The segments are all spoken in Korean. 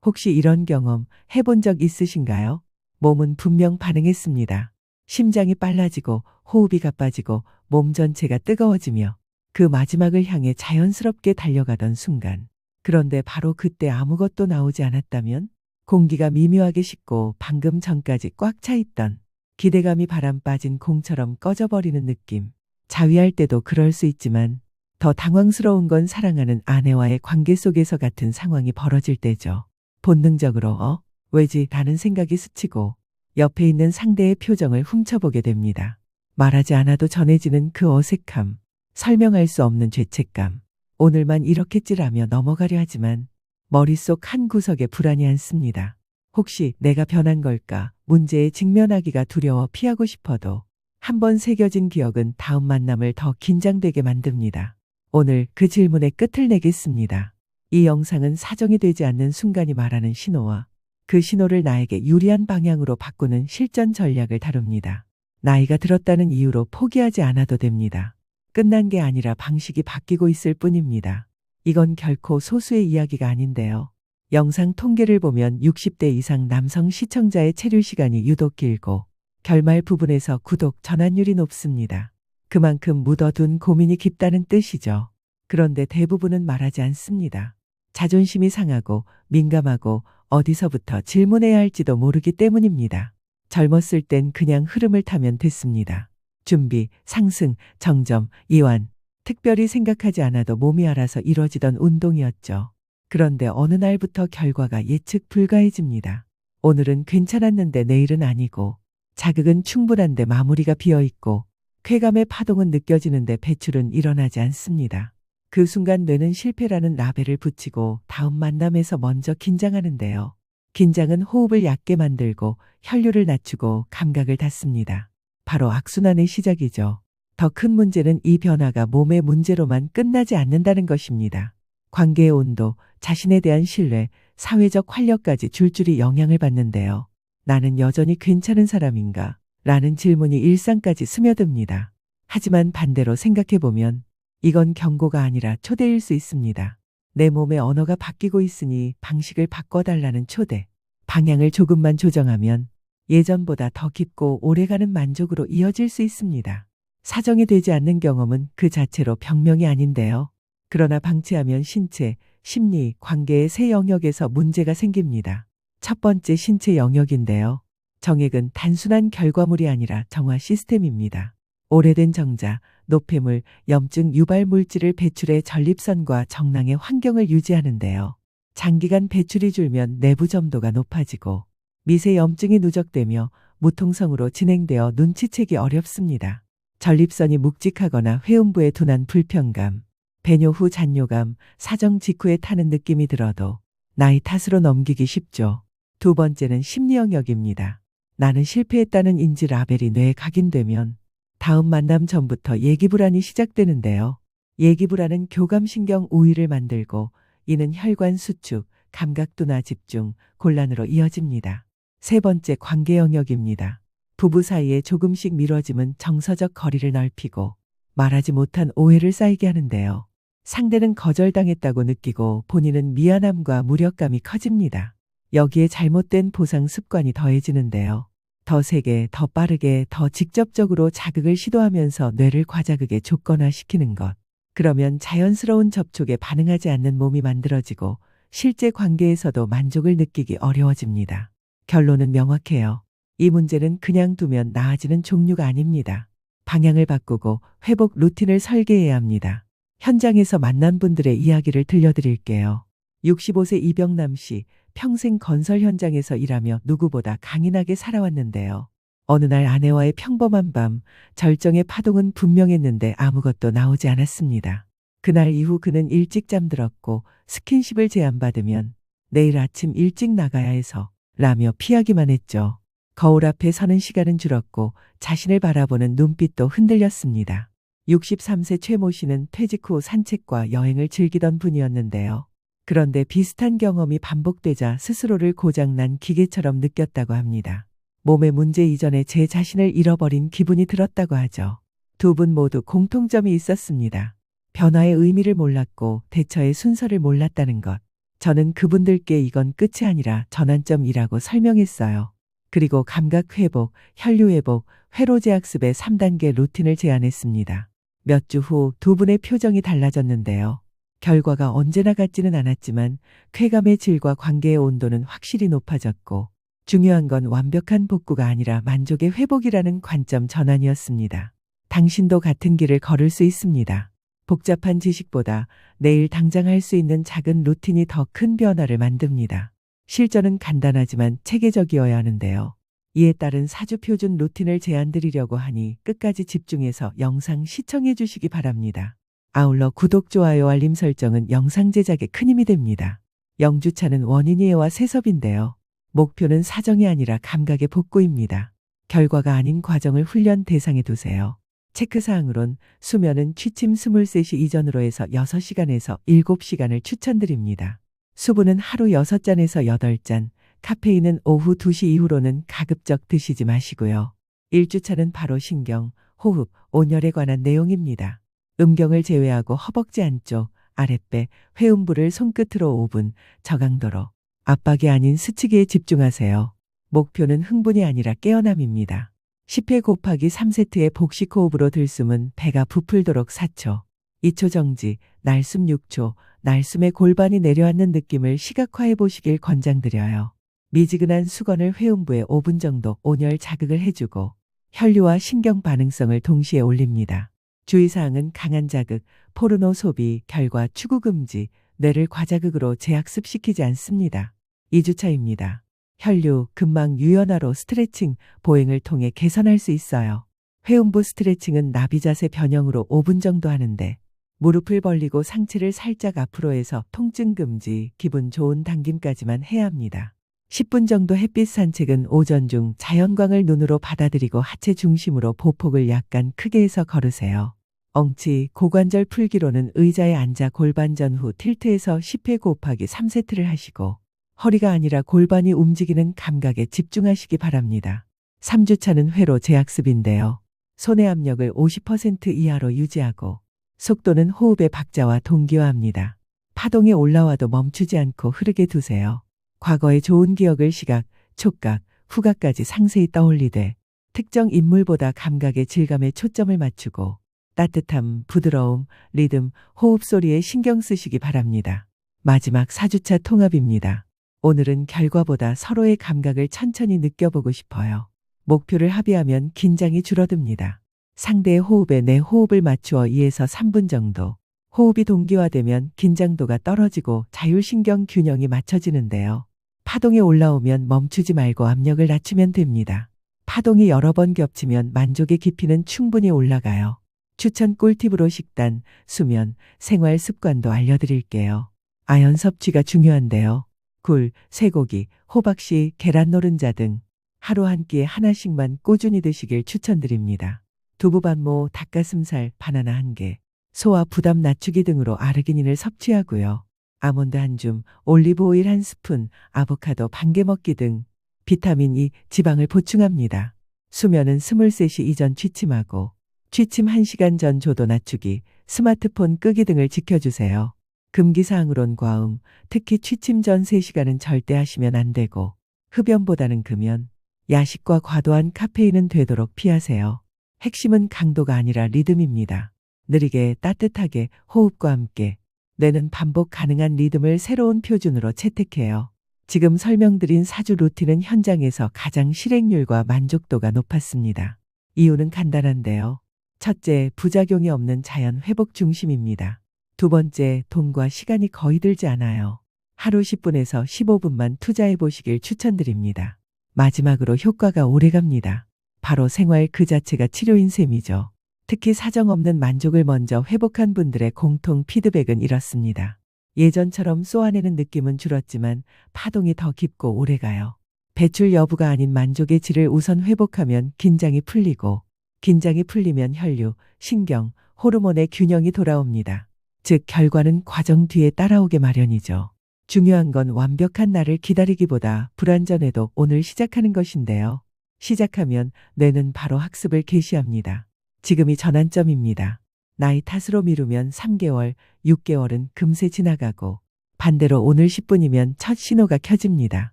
혹시 이런 경험 해본 적 있으신가요? 몸은 분명 반응했습니다. 심장이 빨라지고 호흡이 가빠지고 몸 전체가 뜨거워지며 그 마지막을 향해 자연스럽게 달려가던 순간. 그런데 바로 그때 아무것도 나오지 않았다면? 공기가 미묘하게 식고 방금 전까지 꽉 차 있던 기대감이 바람 빠진 공처럼 꺼져버리는 느낌. 자위할 때도 그럴 수 있지만 더 당황스러운 건 사랑하는 아내와의 관계 속에서 같은 상황이 벌어질 때죠. 본능적으로 왜지? 라는 생각이 스치고 옆에 있는 상대의 표정을 훔쳐보게 됩니다. 말하지 않아도 전해지는 그 어색함, 설명할 수 없는 죄책감. 오늘만 이렇겠지라며 넘어가려 하지만 머릿속 한 구석에 불안이 앉습니다. 혹시 내가 변한 걸까? 문제에 직면하기가 두려워 피하고 싶어도 한번 새겨진 기억은 다음 만남을 더 긴장되게 만듭니다. 오늘 그 질문의 끝을 내겠습니다. 이 영상은 사정이 되지 않는 순간이 말하는 신호와 그 신호를 나에게 유리한 방향으로 바꾸는 실전 전략을 다룹니다. 나이가 들었다는 이유로 포기하지 않아도 됩니다. 끝난 게 아니라 방식이 바뀌고 있을 뿐입니다. 이건 결코 소수의 이야기가 아닌데요. 영상 통계를 보면 60대 이상 남성 시청자의 체류 시간이 유독 길고 결말 부분에서 구독 전환율이 높습니다. 그만큼 묻어둔 고민이 깊다는 뜻이죠. 그런데 대부분은 말하지 않습니다. 자존심이 상하고 민감하고 어디서부터 질문해야 할지도 모르기 때문입니다. 젊었을 땐 그냥 흐름을 타면 됐습니다. 준비, 상승, 정점, 이완. 특별히 생각하지 않아도 몸이 알아서 이뤄지던 운동이었죠. 그런데 어느 날부터 결과가 예측 불가해집니다. 오늘은 괜찮았는데 내일은 아니고, 자극은 충분한데 마무리가 비어있고, 쾌감의 파동은 느껴지는데 배출은 일어나지 않습니다. 그 순간 뇌는 실패라는 라벨을 붙이고 다음 만남에서 먼저 긴장하는데요. 긴장은 호흡을 얕게 만들고 혈류를 낮추고 감각을 닫습니다. 바로 악순환의 시작이죠. 더 큰 문제는 이 변화가 몸의 문제로만 끝나지 않는다는 것입니다. 관계의 온도, 자신에 대한 신뢰, 사회적 활력까지 줄줄이 영향을 받는데요. 나는 여전히 괜찮은 사람인가? 라는 질문이 일상까지 스며듭니다. 하지만 반대로 생각해보면 이건 경고가 아니라 초대일 수 있습니다. 내 몸의 언어가 바뀌고 있으니 방식을 바꿔달라는 초대. 방향을 조금만 조정하면 예전보다 더 깊고 오래가는 만족으로 이어질 수 있습니다. 사정이 되지 않는 경험은 그 자체로 병명이 아닌데요. 그러나 방치하면 신체, 심리, 관계의 세 영역에서 문제가 생깁니다. 첫 번째 신체 영역인데요. 정액은 단순한 결과물이 아니라 정화 시스템입니다. 오래된 정자, 노폐물, 염증 유발 물질을 배출해 전립선과 정낭의 환경을 유지하는데요. 장기간 배출이 줄면 내부 점도가 높아지고 미세 염증이 누적되며 무통성으로 진행되어 눈치채기 어렵습니다. 전립선이 묵직하거나 회음부에 둔한 불편감, 배뇨 후 잔뇨감, 사정 직후에 타는 느낌이 들어도 나이 탓으로 넘기기 쉽죠. 두 번째는 심리 영역입니다. 나는 실패했다는 인지 라벨이 뇌에 각인되면 다음 만남 전부터 예기불안이 시작되는데요. 예기불안은 교감신경 우위를 만들고 이는 혈관 수축, 감각도나 집중, 곤란으로 이어집니다. 세 번째 관계 영역입니다. 부부 사이에 조금씩 미뤄짐은 정서적 거리를 넓히고 말하지 못한 오해를 쌓이게 하는데요. 상대는 거절당했다고 느끼고 본인은 미안함과 무력감이 커집니다. 여기에 잘못된 보상 습관이 더해지는데요. 더 세게, 더 빠르게, 더 직접적으로 자극을 시도하면서 뇌를 과자극에 조건화시키는 것. 그러면 자연스러운 접촉에 반응하지 않는 몸이 만들어지고 실제 관계에서도 만족을 느끼기 어려워집니다. 결론은 명확해요. 이 문제는 그냥 두면 나아지는 종류가 아닙니다. 방향을 바꾸고 회복 루틴을 설계해야 합니다. 현장에서 만난 분들의 이야기를 들려드릴게요. 65세 이병남 씨, 평생 건설 현장에서 일하며 누구보다 강인하게 살아왔는데요. 어느 날 아내와의 평범한 밤, 절정의 파동은 분명했는데 아무것도 나오지 않았습니다. 그날 이후 그는 일찍 잠들었고 스킨십을 제안받으면 내일 아침 일찍 나가야 해서 라며 피하기만 했죠. 거울 앞에 서는 시간은 줄었고 자신을 바라보는 눈빛도 흔들렸습니다. 63세 최모 씨는 퇴직 후 산책과 여행을 즐기던 분이었는데요. 그런데 비슷한 경험이 반복되자 스스로를 고장난 기계처럼 느꼈다고 합니다. 몸의 문제 이전에 제 자신을 잃어버린 기분이 들었다고 하죠. 두 분 모두 공통점이 있었습니다. 변화의 의미를 몰랐고 대처의 순서를 몰랐다는 것. 저는 그분들께 이건 끝이 아니라 전환점이라고 설명했어요. 그리고 감각 회복, 혈류 회복, 회로 재학습의 3단계 루틴을 제안했습니다. 몇 주 후 두 분의 표정이 달라졌는데요. 결과가 언제나 같지는 않았지만 쾌감의 질과 관계의 온도는 확실히 높아졌고, 중요한 건 완벽한 복구가 아니라 만족의 회복이라는 관점 전환이었습니다. 당신도 같은 길을 걸을 수 있습니다. 복잡한 지식보다 내일 당장 할 수 있는 작은 루틴이 더 큰 변화를 만듭니다. 실전은 간단하지만 체계적이어야 하는데요. 이에 따른 4주 표준 루틴을 제안드리려고 하니 끝까지 집중해서 영상 시청해 주시기 바랍니다. 아울러 구독, 좋아요, 알림 설정은 영상 제작에 큰 힘이 됩니다. 영주차는 원인이해와 세섭인데요. 목표는 사정이 아니라 감각의 복구입니다. 결과가 아닌 과정을 훈련 대상에 두세요. 체크사항으론 수면은 취침 23시 이전으로 해서 6시간에서 7시간을 추천드립니다. 수분은 하루 6잔에서 8잔, 카페인은 오후 2시 이후로는 가급적 드시지 마시고요. 1주차는 바로 신경, 호흡, 온열에 관한 내용입니다. 음경을 제외하고 허벅지 안쪽, 아랫배, 회음부를 손끝으로 5분, 저강도로, 압박이 아닌 스치기에 집중하세요. 목표는 흥분이 아니라 깨어남입니다. 10회 곱하기 3세트의 복식 호흡으로 들숨은 배가 부풀도록 4초, 2초 정지, 날숨 6초, 날숨에 골반이 내려앉는 느낌을 시각화해 보시길 권장드려요. 미지근한 수건을 회음부에 5분 정도 온열 자극을 해주고 혈류와 신경 반응성을 동시에 올립니다. 주의사항은 강한 자극, 포르노 소비, 결과 추구 금지, 뇌를 과자극으로 재학습시키지 않습니다. 2주차입니다. 혈류, 근막 유연화로 스트레칭, 보행을 통해 개선할 수 있어요. 회음부 스트레칭은 나비 자세 변형으로 5분 정도 하는데 무릎을 벌리고 상체를 살짝 앞으로 해서 통증 금지, 기분 좋은 당김까지만 해야 합니다. 10분 정도 햇빛 산책은 오전 중 자연광을 눈으로 받아들이고 하체 중심으로 보폭을 약간 크게 해서 걸으세요. 엉치, 고관절 풀기로는 의자에 앉아 골반 전후 틸트해서 10회 곱하기 3세트를 하시고 허리가 아니라 골반이 움직이는 감각에 집중하시기 바랍니다. 3주차는 회로 재학습인데요. 손의 압력을 50% 이하로 유지하고 속도는 호흡의 박자와 동기화합니다. 파동이 올라와도 멈추지 않고 흐르게 두세요. 과거의 좋은 기억을 시각, 촉각, 후각까지 상세히 떠올리되 특정 인물보다 감각의 질감에 초점을 맞추고 따뜻함, 부드러움, 리듬, 호흡 소리에 신경 쓰시기 바랍니다. 마지막 4주차 통합입니다. 오늘은 결과보다 서로의 감각을 천천히 느껴보고 싶어요. 목표를 합의하면 긴장이 줄어듭니다. 상대의 호흡에 내 호흡을 맞추어 2에서 3분 정도. 호흡이 동기화되면 긴장도가 떨어지고 자율신경 균형이 맞춰지는데요. 파동이 올라오면 멈추지 말고 압력을 낮추면 됩니다. 파동이 여러 번 겹치면 만족의 깊이는 충분히 올라가요. 추천 꿀팁으로 식단, 수면, 생활 습관도 알려드릴게요. 아연 섭취가 중요한데요. 굴, 쇠고기, 호박씨, 계란 노른자 등 하루 한 끼에 하나씩만 꾸준히 드시길 추천드립니다. 두부반모, 닭가슴살, 바나나 1개, 소화 부담 낮추기 등으로 아르기닌을 섭취하고요. 아몬드 한 줌, 올리브 오일 1스푼, 아보카도 반 개 먹기 등 비타민 E, 지방을 보충합니다. 수면은 23시 이전 취침하고 취침 1시간 전 조도 낮추기, 스마트폰 끄기 등을 지켜주세요. 금기사항으론 과음, 특히 취침 전 3시간은 절대 하시면 안 되고 흡연보다는 금연, 야식과 과도한 카페인은 되도록 피하세요. 핵심은 강도가 아니라 리듬입니다. 느리게 따뜻하게 호흡과 함께 뇌는 반복 가능한 리듬을 새로운 표준으로 채택해요. 지금 설명드린 4주 루틴은 현장에서 가장 실행률과 만족도가 높았습니다. 이유는 간단한데요. 첫째, 부작용이 없는 자연 회복 중심입니다. 두 번째, 돈과 시간이 거의 들지 않아요. 하루 10분에서 15분만 투자해 보시길 추천드립니다. 마지막으로 효과가 오래갑니다. 바로 생활 그 자체가 치료인 셈이죠. 특히 사정 없는 만족을 먼저 회복한 분들의 공통 피드백은 이렇습니다. 예전처럼 쏘아내는 느낌은 줄었지만 파동이 더 깊고 오래가요. 배출 여부가 아닌 만족의 질을 우선 회복하면 긴장이 풀리고 긴장이 풀리면 혈류, 신경, 호르몬의 균형이 돌아옵니다. 즉 결과는 과정 뒤에 따라오게 마련이죠. 중요한 건 완벽한 날을 기다리기보다 불완전해도 오늘 시작하는 것인데요. 시작하면 뇌는 바로 학습을 개시합니다. 지금이 전환점입니다. 나이 탓으로 미루면 3개월, 6개월은 금세 지나가고 반대로 오늘 10분이면 첫 신호가 켜집니다.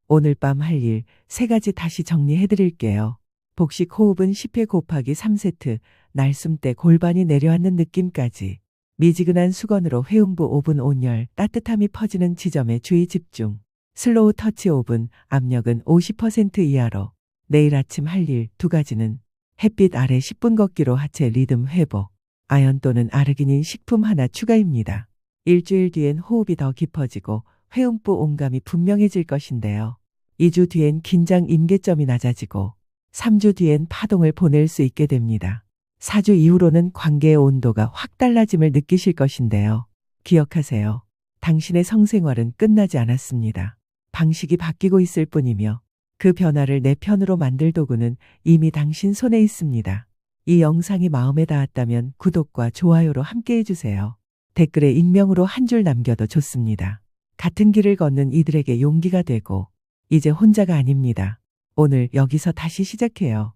오늘 밤 할 일 3가지 다시 정리해 드릴게요. 복식 호흡은 10회 곱하기 3세트, 날숨 때 골반이 내려앉는 느낌까지. 미지근한 수건으로 회음부 5분 온열, 따뜻함이 퍼지는 지점에 주의 집중. 슬로우 터치 5분, 압력은 50% 이하로. 내일 아침 할 일 2가지는 햇빛 아래 10분 걷기로 하체 리듬 회복. 아연 또는 아르기닌 식품 하나 추가입니다. 일주일 뒤엔 호흡이 더 깊어지고 회음부 온감이 분명해질 것인데요. 2주 뒤엔 긴장 임계점이 낮아지고 3주 뒤엔 파동을 보낼 수 있게 됩니다. 4주 이후로는 관계의 온도가 확 달라짐을 느끼실 것인데요. 기억하세요. 당신의 성생활은 끝나지 않았습니다. 방식이 바뀌고 있을 뿐이며 그 변화를 내 편으로 만들 도구는 이미 당신 손에 있습니다. 이 영상이 마음에 닿았다면 구독과 좋아요로 함께 해주세요. 댓글에 익명으로 한 줄 남겨도 좋습니다. 같은 길을 걷는 이들에게 용기가 되고 이제 혼자가 아닙니다. 오늘 여기서 다시 시작해요.